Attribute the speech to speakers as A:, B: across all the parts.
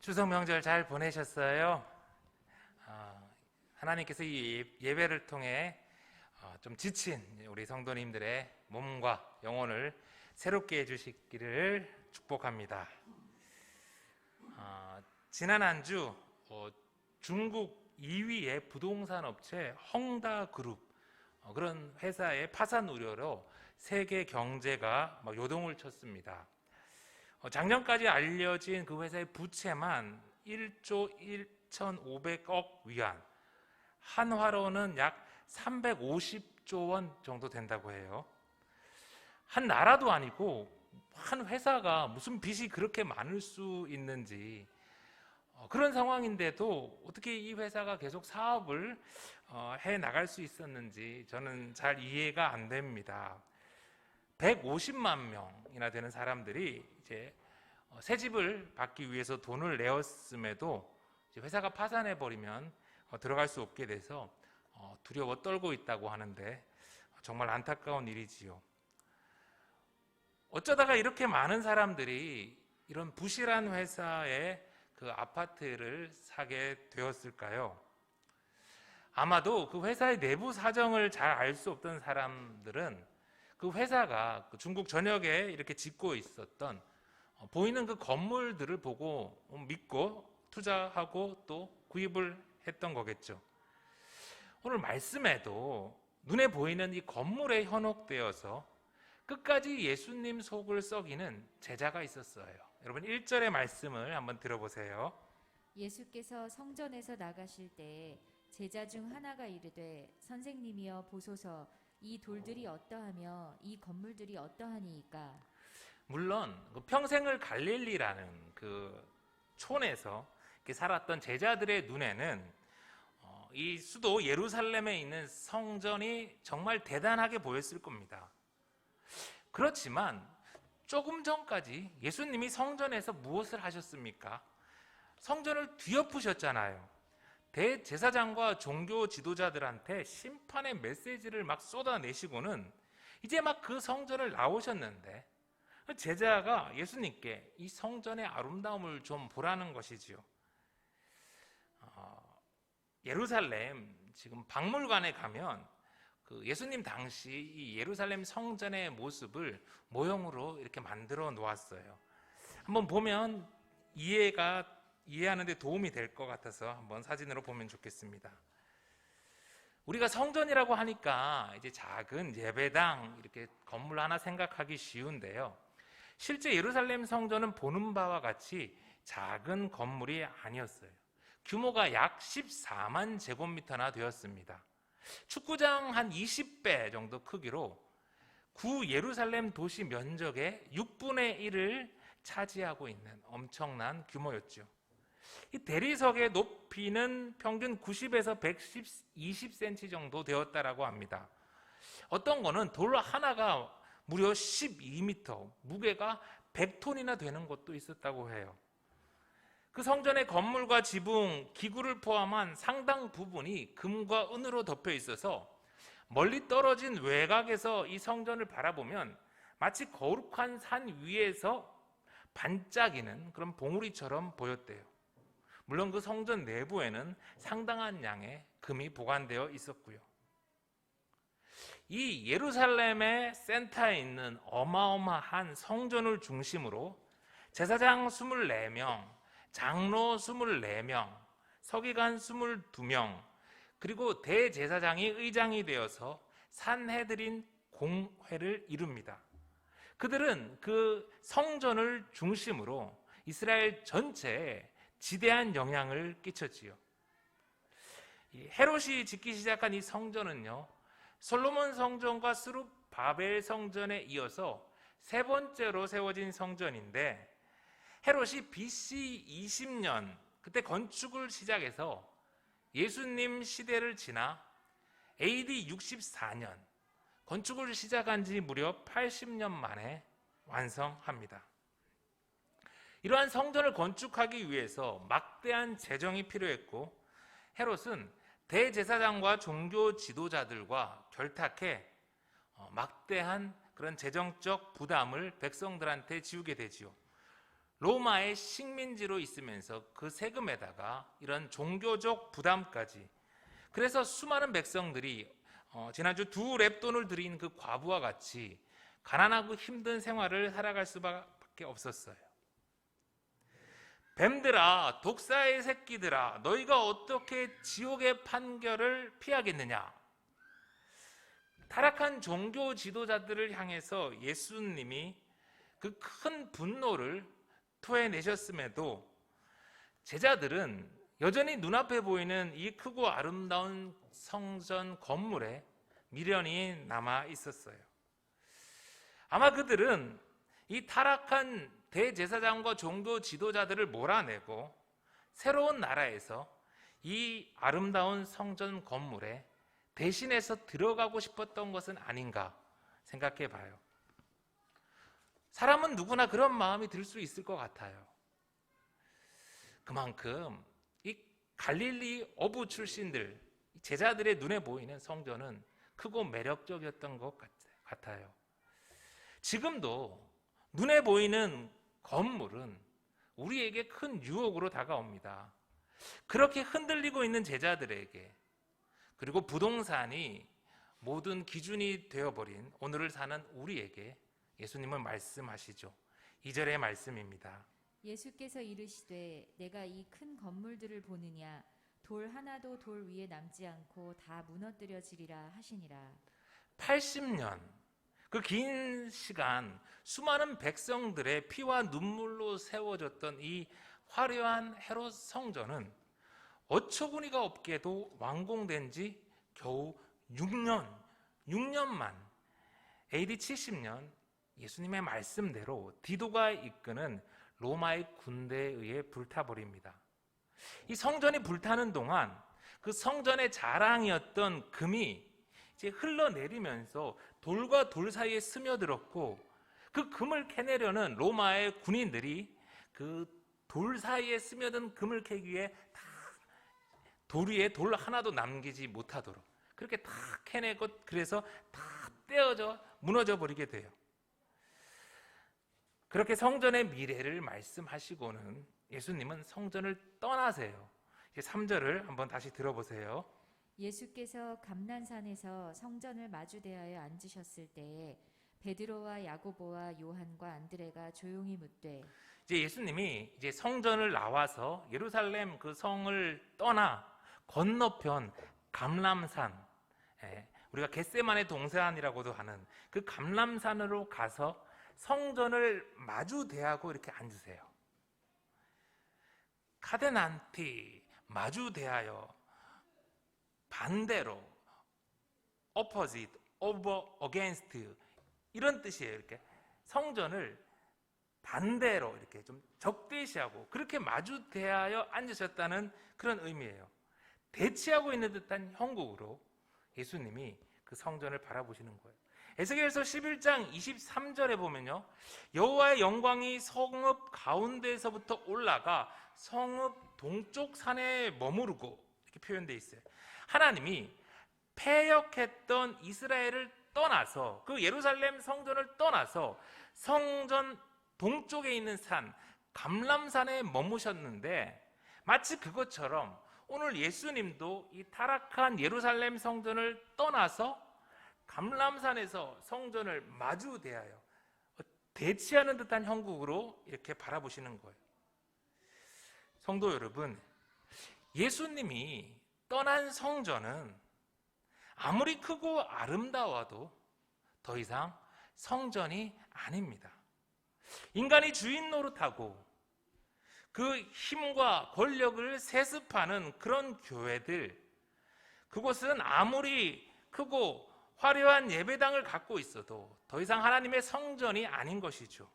A: 추석 명절 잘 보내셨어요? 하나님께서 이 예배를 통해 좀 지친 우리 성도님들의 몸과 영혼을 새롭게 해주시기를 축복합니다. 지난 한 주 중국 2위의 부동산 업체 헝다그룹 그런 회사의 파산 우려로 세계 경제가 막 요동을 쳤습니다. 작년까지 알려진 그 회사의 부채만 1조 1,500억 위안, 한화로는 약 350조 원 정도 된다고 해요. 한 나라도 아니고 한 회사가 무슨 빚이 그렇게 많을 수 있는지, 그런 상황인데도 어떻게 이 회사가 계속 사업을 해 나갈 수 있었는지 저는 잘 이해가 안 됩니다. 150만 명이나 되는 사람들이 이제 새 집을 받기 위해서 돈을 내었음에도 이제 회사가 파산해 버리면 들어갈 수 없게 돼서 두려워 떨고 있다고 하는데 정말 안타까운 일이지요. 어쩌다가 이렇게 많은 사람들이 이런 부실한 회사의 그 아파트를 사게 되었을까요? 아마도 그 회사의 내부 사정을 잘 알 수 없던 사람들은 그 회사가 중국 전역에 이렇게 짓고 있었던 보이는 그 건물들을 보고 믿고 투자하고 또 구입을 했던 거겠죠. 오늘 말씀에도 눈에 보이는 이 건물에 현혹되어서 끝까지 예수님 속을 썩이는 제자가 있었어요. 여러분 1절의 말씀을 한번 들어보세요.
B: 예수께서 성전에서 나가실 때 제자 중 하나가 이르되 선생님이여 보소서 이 돌들이 어떠하며 이 건물들이 어떠하니이까.
A: 물론 평생을 갈릴리라는 그 촌에서 살았던 제자들의 눈에는 이 수도 예루살렘에 있는 성전이 정말 대단하게 보였을 겁니다. 그렇지만 조금 전까지 예수님이 성전에서 무엇을 하셨습니까? 성전을 뒤엎으셨잖아요. 대제사장과 종교 지도자들한테 심판의 메시지를 막 쏟아내시고는 이제 막 그 성전을 나오셨는데 제자가 예수님께 이 성전의 아름다움을 좀 보라는 것이지요. 예루살렘 지금 박물관에 가면 그 예수님 당시 이 예루살렘 성전의 모습을 모형으로 이렇게 만들어 놓았어요. 한번 보면 이해하는 데 도움이 될 것 같아서 한번 사진으로 보면 좋겠습니다. 우리가 성전이라고 하니까 이제 작은 예배당 이렇게 건물 하나 생각하기 쉬운데요. 실제 예루살렘 성전은 보는 바와 같이 작은 건물이 아니었어요. 규모가 약 14만 제곱미터나 되었습니다. 축구장 한 20배 정도 크기로 구 예루살렘 도시 면적의 6분의 1을 차지하고 있는 엄청난 규모였죠. 이 대리석의 높이는 평균 90에서 120cm 정도 되었다라고 합니다. 어떤 거는 돌 하나가 무려 12m, 무게가 100톤이나 되는 것도 있었다고 해요. 그 성전의 건물과 지붕, 기구를 포함한 상당 부분이 금과 은으로 덮여 있어서 멀리 떨어진 외곽에서 이 성전을 바라보면 마치 거룩한 산 위에서 반짝이는 그런 봉우리처럼 보였대요. 물론 그 성전 내부에는 상당한 양의 금이 보관되어 있었고요. 이 예루살렘의 센터에 있는 어마어마한 성전을 중심으로 제사장 24명, 장로 24명, 서기관 22명, 그리고 대제사장이 의장이 되어서 산헤드린 공회를 이룹니다. 그들은 그 성전을 중심으로 이스라엘 전체에 지대한 영향을 끼쳤지요. 헤롯이 짓기 시작한 이 성전은요, 솔로몬 성전과 스룹바벨 성전에 이어서 세 번째로 세워진 성전인데, 헤롯이 BC 20년 그때 건축을 시작해서 예수님 시대를 지나 AD 64년 건축을 시작한 지 무려 80년 만에 완성합니다. 이러한 성전을 건축하기 위해서 막대한 재정이 필요했고, 헤롯은 대제사장과 종교 지도자들과 결탁해 막대한 그런 재정적 부담을 백성들한테 지우게 되지요. 로마의 식민지로 있으면서 그 세금에다가 이런 종교적 부담까지, 그래서 수많은 백성들이 지난주 두 렙돈을 들인 그 과부와 같이 가난하고 힘든 생활을 살아갈 수밖에 없었어요. 뱀들아, 독사의 새끼들아, 너희가 어떻게 지옥의 판결을 피하겠느냐? 타락한 종교 지도자들을 향해서 예수님이 그 큰 분노를 토해내셨음에도 제자들은 여전히 눈앞에 보이는 이 크고 아름다운 성전 건물에 미련이 남아 있었어요. 아마 그들은 이 타락한 대제사장과 종교 지도자들을 몰아내고 새로운 나라에서 이 아름다운 성전 건물에 대신해서 들어가고 싶었던 것은 아닌가 생각해 봐요. 사람은 누구나 그런 마음이 들 수 있을 것 같아요. 그만큼 이 갈릴리 어부 출신들, 제자들의 눈에 보이는 성전은 크고 매력적이었던 것 같아요. 지금도 눈에 보이는 건물은 우리에게 큰 유혹으로 다가옵니다. 그렇게 흔들리고 있는 제자들에게, 그리고 부동산이 모든 기준이 되어버린 오늘을 사는 우리에게 예수님은 말씀하시죠. 2절의 말씀입니다.
B: 예수께서 이르시되 내가 이 큰 건물들을 보느냐 돌 하나도 돌 위에 남지 않고 다 무너뜨려지리라 하시니라.
A: 80년 그 긴 시간 수많은 백성들의 피와 눈물로 세워졌던 이 화려한 헤롯 성전은 어처구니가 없게도 완공된 지 겨우 6년만 AD 70년 예수님의 말씀대로 디도가 이끄는 로마의 군대에 의해 불타버립니다. 이 성전이 불타는 동안 그 성전의 자랑이었던 금이 이제 흘러내리면서 돌과 돌 사이에 스며들었고, 그 금을 캐내려는 로마의 군인들이 그 돌 사이에 스며든 금을 캐기 위해 다 돌 위에 돌 하나도 남기지 못하도록 그렇게 다 캐내고, 그래서 다 떼어져 무너져 버리게 돼요. 그렇게 성전의 미래를 말씀하시고는 예수님은 성전을 떠나세요. 3절을 한번 다시 들어보세요.
B: 예수께서 감난산에서 성전을 마주 대하여 앉으셨을 때에 베드로와 야고보와 요한과 안드레가 조용히 묻되,
A: 이제 예수님이 이제 성전을 나와서 예루살렘 그 성을 떠나 건너편 감람산, 우리가 겟세마네 동산이라고도 하는 그 감람산으로 가서 성전을 마주 대하고 이렇게 앉으세요. 카데난티, 마주 대하여, 반대로, opposite, over, against, 이런 뜻이에요. 이렇게 성전을 반대로 이렇게 좀 적대시하고 그렇게 마주 대하여 앉으셨다는 그런 의미예요. 대치하고 있는 듯한 형국으로 예수님이 그 성전을 바라보시는 거예요. 에스겔서 11장 23절에 보면요, 여호와의 영광이 성읍 가운데에서부터 올라가 성읍 동쪽 산에 머무르고, 이렇게 표현되어 있어요. 하나님이 패역했던 이스라엘을 떠나서, 그 예루살렘 성전을 떠나서 성전 동쪽에 있는 산 감람산에 머무셨는데, 마치 그것처럼 오늘 예수님도 이 타락한 예루살렘 성전을 떠나서 감람산에서 성전을 마주 대하여 대치하는 듯한 형국으로 이렇게 바라보시는 거예요. 성도 여러분, 예수님이 떠난 성전은 아무리 크고 아름다워도 더 이상 성전이 아닙니다. 인간이 주인 노릇하고 그 힘과 권력을 세습하는 그런 교회들, 그곳은 아무리 크고 화려한 예배당을 갖고 있어도 더 이상 하나님의 성전이 아닌 것이죠.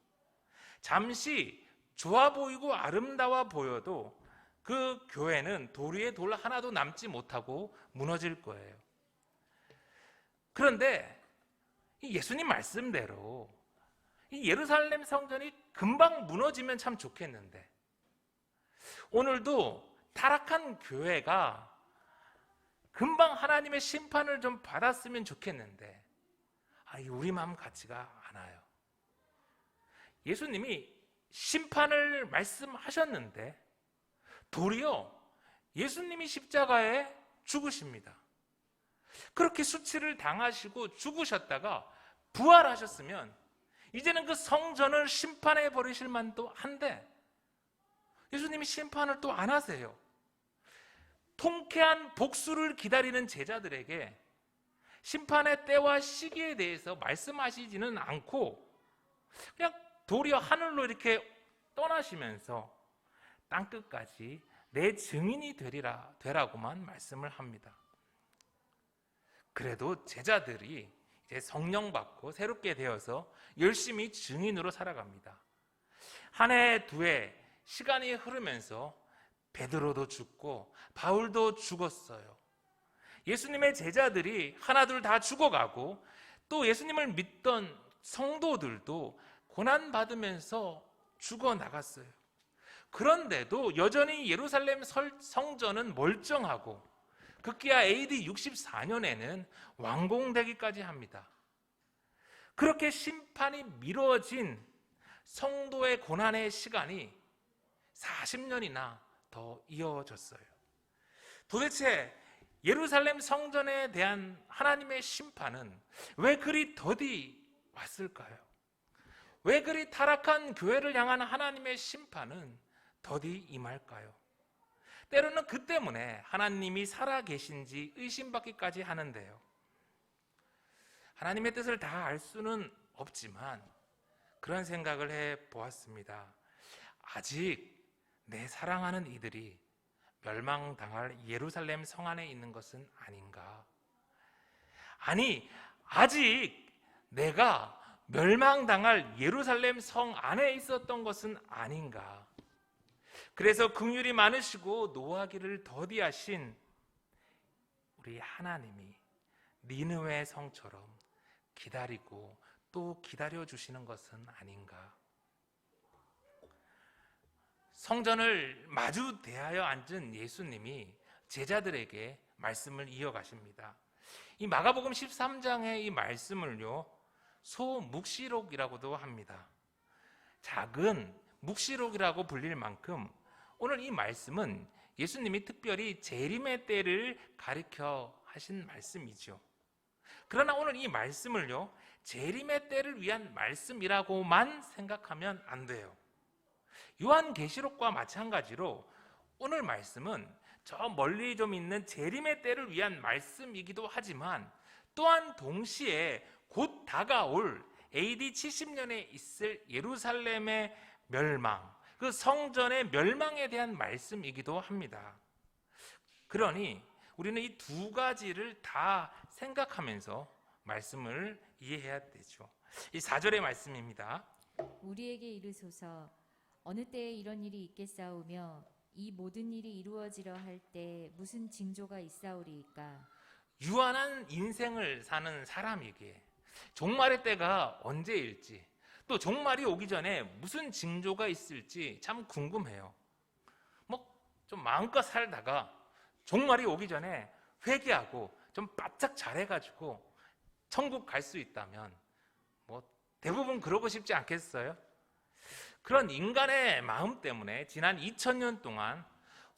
A: 잠시 좋아 보이고 아름다워 보여도 그 교회는 돌 위에 돌 하나도 남지 못하고 무너질 거예요. 그런데 이 예수님 말씀대로 이 예루살렘 성전이 금방 무너지면 참 좋겠는데, 오늘도 타락한 교회가 금방 하나님의 심판을 좀 받았으면 좋겠는데, 우리 마음 같지가 않아요. 예수님이 심판을 말씀하셨는데 도리어 예수님이 십자가에 죽으십니다. 그렇게 수치를 당하시고 죽으셨다가 부활하셨으면 이제는 그 성전을 심판해 버리실 만도 한데 예수님이 심판을 또 안 하세요. 통쾌한 복수를 기다리는 제자들에게 심판의 때와 시기에 대해서 말씀하시지는 않고 그냥 도리어 하늘로 이렇게 떠나시면서 땅끝까지 내 증인이 되라고만 말씀을 합니다. 그래도 제자들이 이제 성령 받고 새롭게 되어서 열심히 증인으로 살아갑니다. 한 해, 두 해 시간이 흐르면서 베드로도 죽고 바울도 죽었어요. 예수님의 제자들이 하나둘 다 죽어가고 또 예수님을 믿던 성도들도 고난받으면서 죽어나갔어요. 그런데도 여전히 예루살렘 성전은 멀쩡하고 급기야 AD 64년에는 완공되기까지 합니다. 그렇게 심판이 미뤄진 성도의 고난의 시간이 40년이나 더 이어졌어요. 도대체 예루살렘 성전에 대한 하나님의 심판은 왜 그리 더디 왔을까요? 왜 그리 타락한 교회를 향한 하나님의 심판은 더디 임할까요? 때로는 그 때문에 하나님이 살아계신지 의심받기까지 하는데요. 하나님의 뜻을 다 알 수는 없지만 그런 생각을 해보았습니다. 아직 내 사랑하는 이들이 멸망당할 예루살렘 성 안에 있는 것은 아닌가? 아니, 아직 내가 멸망당할 예루살렘 성 안에 있었던 것은 아닌가? 그래서 긍휼이 많으시고 노하기를 더디하신 우리 하나님이 니느웨 성처럼 기다리고 또 기다려주시는 것은 아닌가? 성전을 마주 대하여 앉은 예수님이 제자들에게 말씀을 이어가십니다. 이 마가복음 13장의 이 말씀을요, 소묵시록이라고도 합니다. 작은 묵시록이라고 불릴 만큼 오늘 이 말씀은 예수님이 특별히 재림의 때를 가리켜 하신 말씀이죠. 그러나 오늘 이 말씀을요, 재림의 때를 위한 말씀이라고만 생각하면 안 돼요. 요한계시록과 마찬가지로 오늘 말씀은 저 멀리 좀 있는 재림의 때를 위한 말씀이기도 하지만 또한 동시에 곧 다가올 AD 70년에 있을 예루살렘의 멸망, 그 성전의 멸망에 대한 말씀이기도 합니다. 그러니 우리는 이 두 가지를 다 생각하면서 말씀을 이해해야 되죠. 이 4절의 말씀입니다.
B: 우리에게 이르소서 어느 때에 이런 일이 있겠사오며 이 모든 일이 이루어지려 할 때 무슨 징조가 있사오리이까?
A: 유한한 인생을 사는 사람에게 종말의 때가 언제일지 또 종말이 오기 전에 무슨 징조가 있을지 참 궁금해요. 좀 마음껏 살다가 종말이 오기 전에 회개하고 좀 바짝 잘해가지고 천국 갈 수 있다면 대부분 그러고 싶지 않겠어요? 그런 인간의 마음 때문에 지난 2000년 동안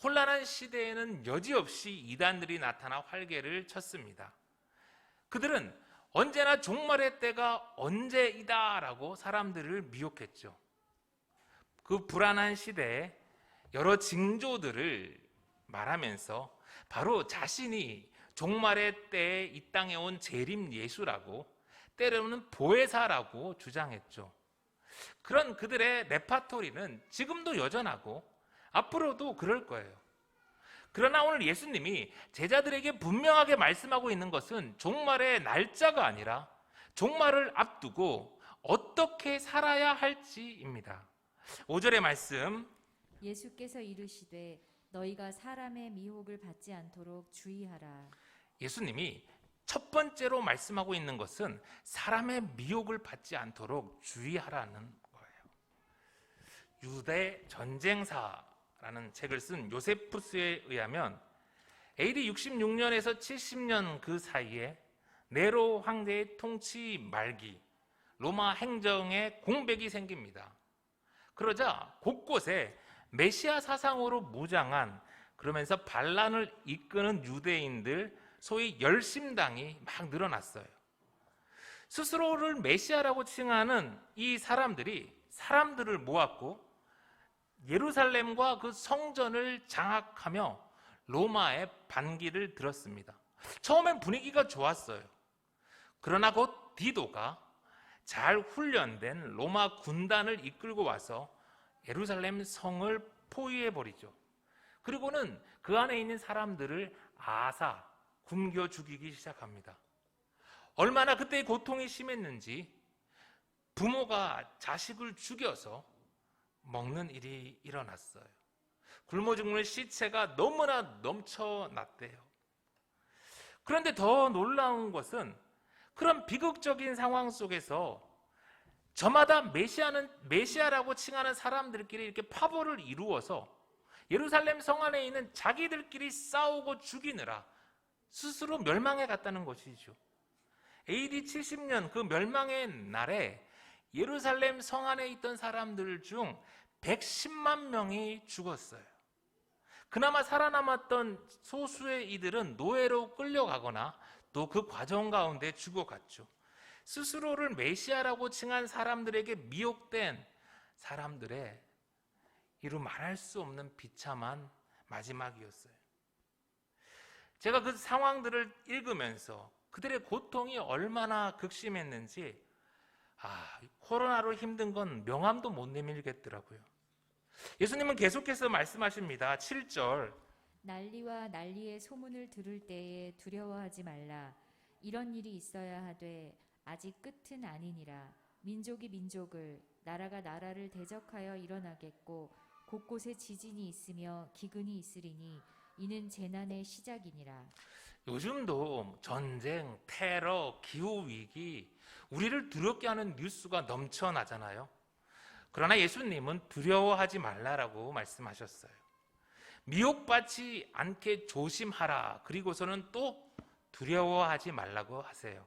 A: 혼란한 시대에는 여지없이 이단들이 나타나 활개를 쳤습니다. 그들은 언제나 종말의 때가 언제이다라고 사람들을 미혹했죠. 그 불안한 시대에 여러 징조들을 말하면서 바로 자신이 종말의 때에 이 땅에 온 재림 예수라고 때로는 보혜사라고 주장했죠. 그런 그들의 레파토리는 지금도 여전하고 앞으로도 그럴 거예요. 그러나 오늘 예수님이 제자들에게 분명하게 말씀하고 있는 것은 종말의 날짜가 아니라 종말을 앞두고 어떻게 살아야 할지입니다. 5절의 말씀,
B: 예수께서 이르시되 너희가 사람의 미혹을 받지 않도록 주의하라.
A: 예수님이 첫 번째로 말씀하고 있는 것은 사람의 미혹을 받지 않도록 주의하라는 거예요. 유대 전쟁사라는 책을 쓴 요세푸스에 의하면 AD 66년에서 70년 그 사이에 네로 황제의 통치 말기 로마 행정에 공백이 생깁니다. 그러자 곳곳에 메시아 사상으로 무장한, 그러면서 반란을 이끄는 유대인들, 소위 열심당이 막 늘어났어요. 스스로를 메시아라고 칭하는 이 사람들이 사람들을 모았고 예루살렘과 그 성전을 장악하며 로마의 반기를 들었습니다. 처음엔 분위기가 좋았어요. 그러나 곧 디도가 잘 훈련된 로마 군단을 이끌고 와서 예루살렘 성을 포위해버리죠. 그리고는 그 안에 있는 사람들을 아사, 굶겨 죽이기 시작합니다. 얼마나 그때의 고통이 심했는지 부모가 자식을 죽여서 먹는 일이 일어났어요. 굶어 죽는 시체가 너무나 넘쳐났대요. 그런데 더 놀라운 것은 그런 비극적인 상황 속에서 저마다 메시아라고 칭하는 사람들끼리 이렇게 파벌을 이루어서 예루살렘 성 안에 있는 자기들끼리 싸우고 죽이느라 스스로 멸망해 갔다는 것이죠. AD 70년 그 멸망의 날에 예루살렘 성 안에 있던 사람들 중 110만 명이 죽었어요. 그나마 살아남았던 소수의 이들은 노예로 끌려가거나 또 그 과정 가운데 죽어갔죠. 스스로를 메시아라고 칭한 사람들에게 미혹된 사람들의 이루 말할 수 없는 비참한 마지막이었어요. 제가 그 상황들을 읽으면서 그들의 고통이 얼마나 극심했는지 코로나로 힘든 건 명함도 못 내밀겠더라고요. 예수님은 계속해서 말씀하십니다. 7절,
B: 난리와 난리의 소문을 들을 때에 두려워하지 말라. 이런 일이 있어야 하되 아직 끝은 아니니라. 민족이 민족을, 나라가 나라를 대적하여 일어나겠고 곳곳에 지진이 있으며 기근이 있으리니 이는 재난의 시작이니라.
A: 요즘도 전쟁, 테러, 기후위기, 우리를 두렵게 하는 뉴스가 넘쳐나잖아요. 그러나 예수님은 두려워하지 말라라고 말씀하셨어요. 미혹받지 않게 조심하라. 그리고서는 또 두려워하지 말라고 하세요.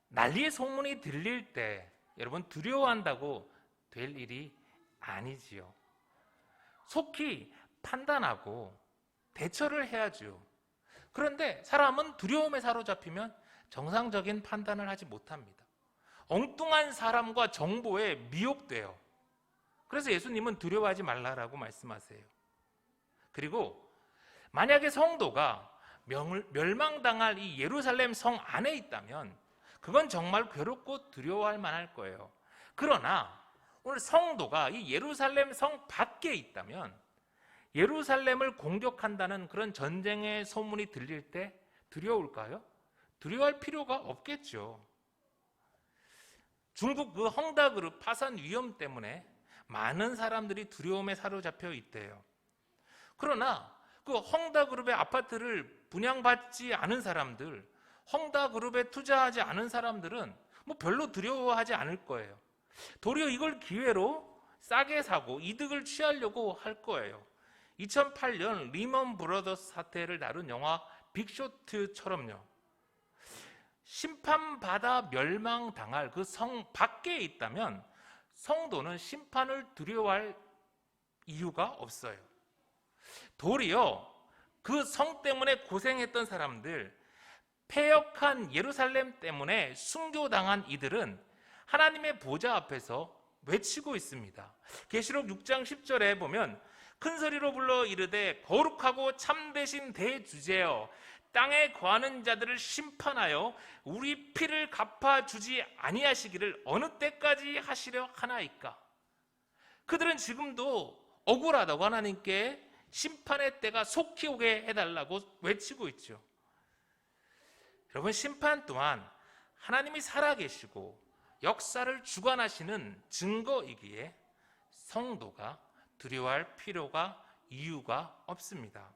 A: 난리의 소문이 들릴 때 여러분 두려워한다고 될 일이 아니지요. 속히 판단하고 대처를 해야죠. 그런데 사람은 두려움에 사로잡히면 정상적인 판단을 하지 못합니다. 엉뚱한 사람과 정보에 미혹돼요. 그래서 예수님은 두려워하지 말라라고 말씀하세요. 그리고 만약에 성도가 멸망당할 이 예루살렘 성 안에 있다면 그건 정말 괴롭고 두려워할 만할 거예요. 그러나 오늘 성도가 이 예루살렘 성 밖에 있다면 예루살렘을 공격한다는 그런 전쟁의 소문이 들릴 때 두려울까요? 두려워할 필요가 없겠죠. 중국 그 헝다그룹 파산 위험 때문에 많은 사람들이 두려움에 사로잡혀 있대요. 그러나 그 헝다그룹의 아파트를 분양받지 않은 사람들, 헝다그룹에 투자하지 않은 사람들은 뭐 별로 두려워하지 않을 거예요. 도리어 이걸 기회로 싸게 사고 이득을 취하려고 할 거예요. 2008년 리먼 브러더스 사태를 다룬 영화 빅쇼트처럼요. 심판받아 멸망당할 그 성 밖에 있다면 성도는 심판을 두려워할 이유가 없어요. 도리어 그 성 때문에 고생했던 사람들, 패역한 예루살렘 때문에 순교당한 이들은 하나님의 보좌 앞에서 외치고 있습니다. 계시록 6장 10절에 보면 큰 소리로 불러 이르되 거룩하고 참되신 대주제여, 땅에 거하는 자들을 심판하여 우리 피를 갚아주지 아니하시기를 어느 때까지 하시려 하나이까. 그들은 지금도 억울하다고 하나님께 심판의 때가 속히 오게 해달라고 외치고 있죠. 여러분, 심판 또한 하나님이 살아계시고 역사를 주관하시는 증거이기에 성도가 두려워할 필요가, 이유가 없습니다.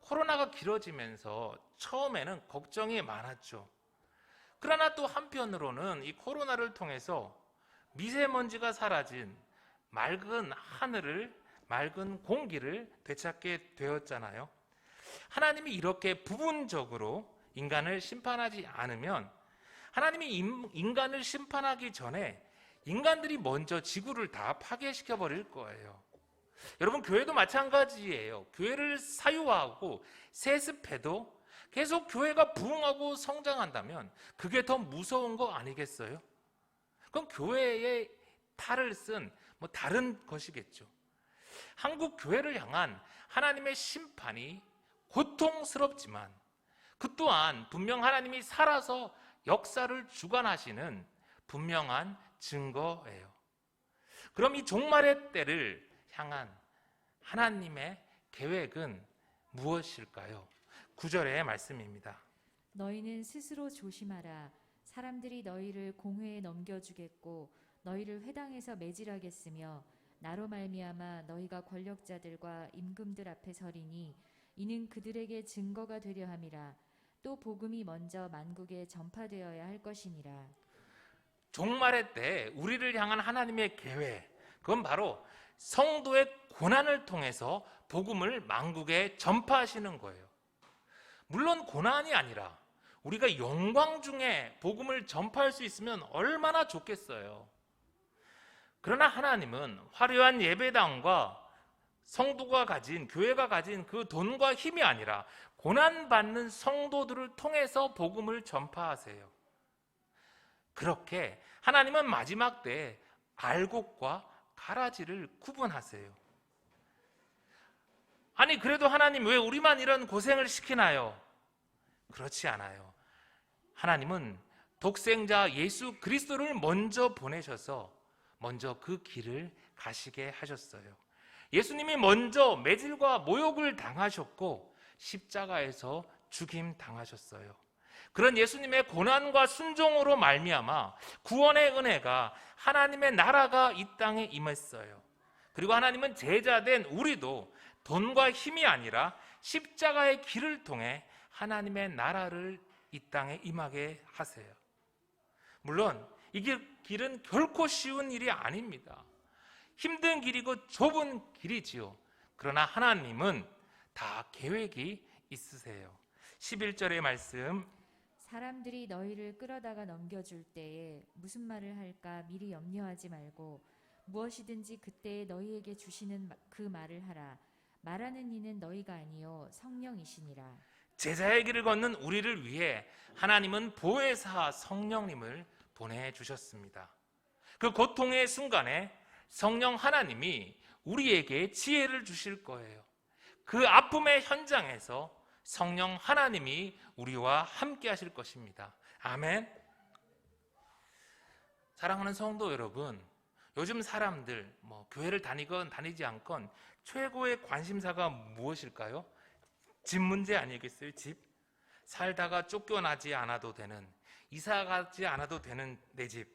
A: 코로나가 길어지면서 처음에는 걱정이 많았죠. 그러나 또 한편으로는 이 코로나를 통해서 미세먼지가 사라진 맑은 하늘을, 맑은 공기를 되찾게 되었잖아요. 하나님이 이렇게 부분적으로 인간을 심판하지 않으면 하나님이 인간을 심판하기 전에 인간들이 먼저 지구를 다 파괴시켜 버릴 거예요. 여러분, 교회도 마찬가지예요. 교회를 사유화하고 세습해도 계속 교회가 부흥하고 성장한다면 그게 더 무서운 거 아니겠어요? 그럼 교회의 탈을 쓴 다른 것이겠죠. 한국 교회를 향한 하나님의 심판이 고통스럽지만 그 또한 분명 하나님이 살아서 역사를 주관하시는 분명한 증거예요. 그럼 이 종말의 때를 향한 하나님의 계획은 무엇일까요? 9절의 말씀입니다.
B: 너희는 스스로 조심하라. 사람들이 너희를 공회에 넘겨주겠고 너희를 회당에서 매질하겠으며 나로 말미암아 너희가 권력자들과 임금들 앞에 서리니 이는 그들에게 증거가 되려 함이라. 또 복음이 먼저 만국에 전파되어야 할 것이니라.
A: 종말의 때 우리를 향한 하나님의 계획, 그건 바로 성도의 고난을 통해서 복음을 만국에 전파하시는 거예요. 물론 고난이 아니라 우리가 영광 중에 복음을 전파할 수 있으면 얼마나 좋겠어요. 그러나 하나님은 화려한 예배당과 성도가 가진, 교회가 가진 그 돈과 힘이 아니라 고난받는 성도들을 통해서 복음을 전파하세요. 그렇게 하나님은 마지막 때에 알곡과 가라지를 구분하세요. 아니, 그래도 하나님 왜 우리만 이런 고생을 시키나요? 그렇지 않아요. 하나님은 독생자 예수 그리스도를 먼저 보내셔서 먼저 그 길을 가시게 하셨어요. 예수님이 먼저 매질과 모욕을 당하셨고 십자가에서 죽임 당하셨어요. 그런 예수님의 고난과 순종으로 말미암아 구원의 은혜가, 하나님의 나라가 이 땅에 임했어요. 그리고 하나님은 제자된 우리도 돈과 힘이 아니라 십자가의 길을 통해 하나님의 나라를 이 땅에 임하게 하세요. 물론 이 길은 결코 쉬운 일이 아닙니다. 힘든 길이고 좁은 길이지요. 그러나 하나님은 다 계획이 있으세요. 11절의 말씀,
B: 사람들이 너희를 끌어다가 넘겨줄 때에 무슨 말을 할까 미리 염려하지 말고 무엇이든지 그때에 너희에게 주시는 그 말을 하라. 말하는 이는 너희가 아니요 성령이시니라.
A: 제자의 길을 걷는 우리를 위해 하나님은 보혜사 성령님을 보내주셨습니다. 그 고통의 순간에 성령 하나님이 우리에게 지혜를 주실 거예요. 그 아픔의 현장에서 성령 하나님이 우리와 함께 하실 것입니다. 아멘. 사랑하는 성도 여러분, 요즘 사람들 교회를 다니건 다니지 않건 최고의 관심사가 무엇일까요? 집 문제 아니겠어요? 집. 살다가 쫓겨나지 않아도 되는, 이사 가지 않아도 되는 내 집.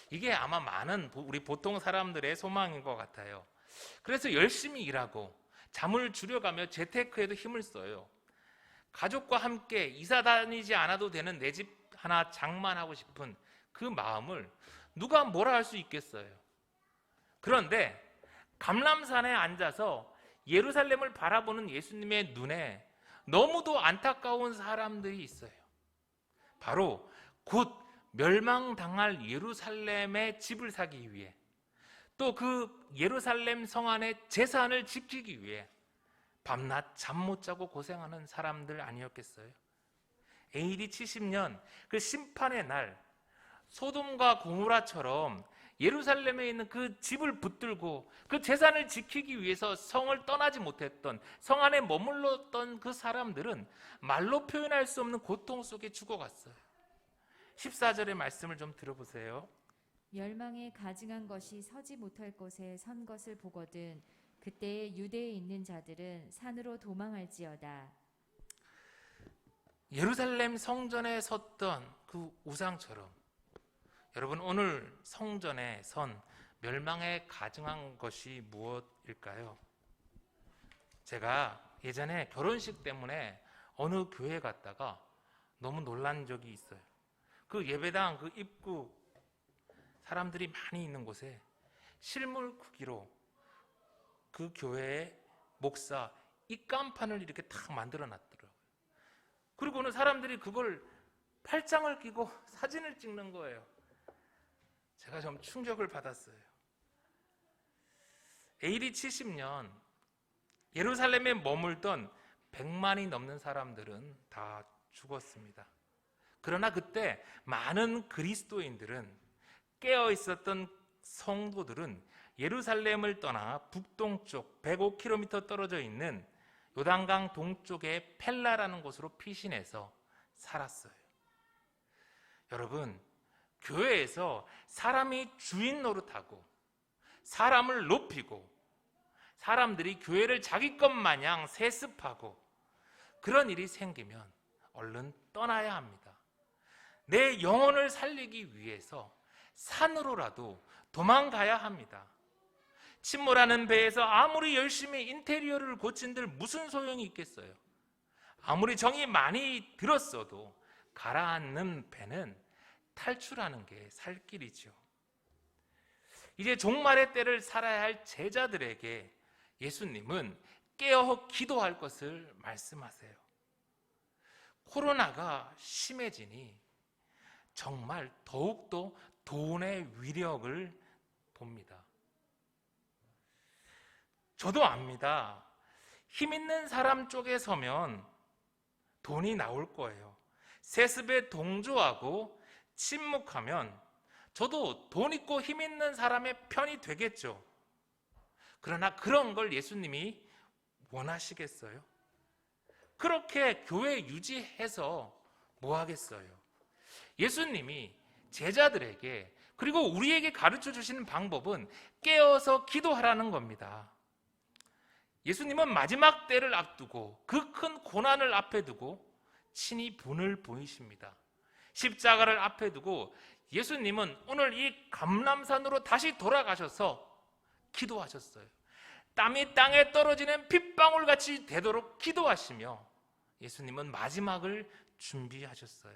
A: 이게 아마 많은 우리 보통 사람들의 소망인 것 같아요. 그래서 열심히 일하고 잠을 줄여가며 재테크에도 힘을 써요. 가족과 함께 이사 다니지 않아도 되는 내 집 하나 장만하고 싶은 그 마음을 누가 뭐라 할 수 있겠어요. 그런데 감람산에 앉아서 예루살렘을 바라보는 예수님의 눈에 너무도 안타까운 사람들이 있어요. 바로 곧 멸망당할 예루살렘의 집을 사기 위해, 또 그 예루살렘 성 안의 재산을 지키기 위해 밤낮 잠 못 자고 고생하는 사람들 아니었겠어요? AD 70년 그 심판의 날, 소돔과 고모라처럼 예루살렘에 있는 그 집을 붙들고 그 재산을 지키기 위해서 성을 떠나지 못했던, 성 안에 머물렀던 그 사람들은 말로 표현할 수 없는 고통 속에 죽어갔어요. 14절의 말씀을 좀 들어보세요.
B: 멸망에 가증한 것이 서지 못할 곳에 선 것을 보거든 그때에 유대에 있는 자들은 산으로 도망할지어다.
A: 예루살렘 성전에 섰던 그 우상처럼 여러분, 오늘 성전에 선 멸망에 가증한 것이 무엇일까요? 제가 예전에 결혼식 때문에 어느 교회 갔다가 너무 놀란 적이 있어요. 그 예배당 그 입구, 사람들이 많이 있는 곳에 실물 크기로 그 교회의 목사 입간판을 이렇게 탁 만들어 놨더라고요. 그리고는 사람들이 그걸 팔짱을 끼고 사진을 찍는 거예요. 제가 좀 충격을 받았어요. AD 70년 예루살렘에 머물던 100만이 넘는 사람들은 다 죽었습니다. 그러나 그때 많은 그리스도인들은, 깨어 있었던 성도들은 예루살렘을 떠나 북동쪽 105km 떨어져 있는 요단강 동쪽의 펠라라는 곳으로 피신해서 살았어요. 여러분, 교회에서 사람이 주인 노릇하고 사람을 높이고 사람들이 교회를 자기 것 마냥 세습하고 그런 일이 생기면 얼른 떠나야 합니다. 내 영혼을 살리기 위해서 산으로라도 도망가야 합니다. 침몰하는 배에서 아무리 열심히 인테리어를 고친들 무슨 소용이 있겠어요? 아무리 정이 많이 들었어도 가라앉는 배는 탈출하는 게 살 길이죠. 이제 종말의 때를 살아야 할 제자들에게 예수님은 깨어 기도할 것을 말씀하세요. 코로나가 심해지니 정말 더욱더 돈의 위력을 봅니다. 저도 압니다. 힘 있는 사람 쪽에 서면 돈이 나올 거예요. 세습에 동조하고 침묵하면 저도 돈 있고 힘 있는 사람의 편이 되겠죠. 그러나 그런 걸 예수님이 원하시겠어요? 그렇게 교회 유지해서 뭐 하겠어요? 예수님이 제자들에게 그리고 우리에게 가르쳐 주시는 방법은 깨어서 기도하라는 겁니다. 예수님은 마지막 때를 앞두고 그 큰 고난을 앞에 두고 친히 분을 보이십니다. 십자가를 앞에 두고 예수님은 오늘 이 감람산으로 다시 돌아가셔서 기도하셨어요. 땀이 땅에 떨어지는 핏방울같이 되도록 기도하시며 예수님은 마지막을 준비하셨어요.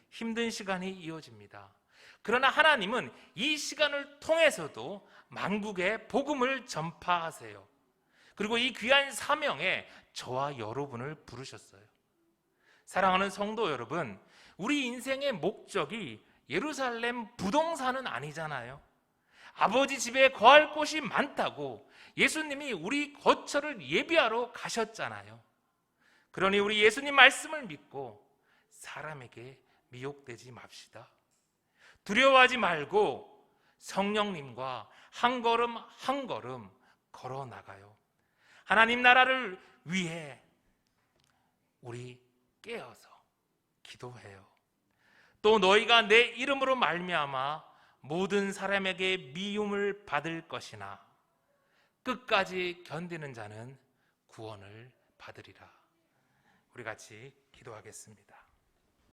A: 힘든 시간이 이어집니다. 그러나 하나님은 이 시간을 통해서도 만국에 복음을 전파하세요. 그리고 이 귀한 사명에 저와 여러분을 부르셨어요. 사랑하는 성도 여러분, 우리 인생의 목적이 예루살렘 부동산은 아니잖아요. 아버지 집에 거할 곳이 많다고 예수님이 우리 거처를 예비하러 가셨잖아요. 그러니 우리 예수님 말씀을 믿고 사람에게 미혹되지 맙시다. 두려워하지 말고 성령님과 한 걸음 한 걸음 걸어 나가요. 하나님 나라를 위해 우리 깨어서 기도해요. 또 너희가 내 이름으로 말미암아 모든 사람에게 미움을 받을 것이나 끝까지 견디는 자는 구원을 받으리라. 우리 같이 기도하겠습니다.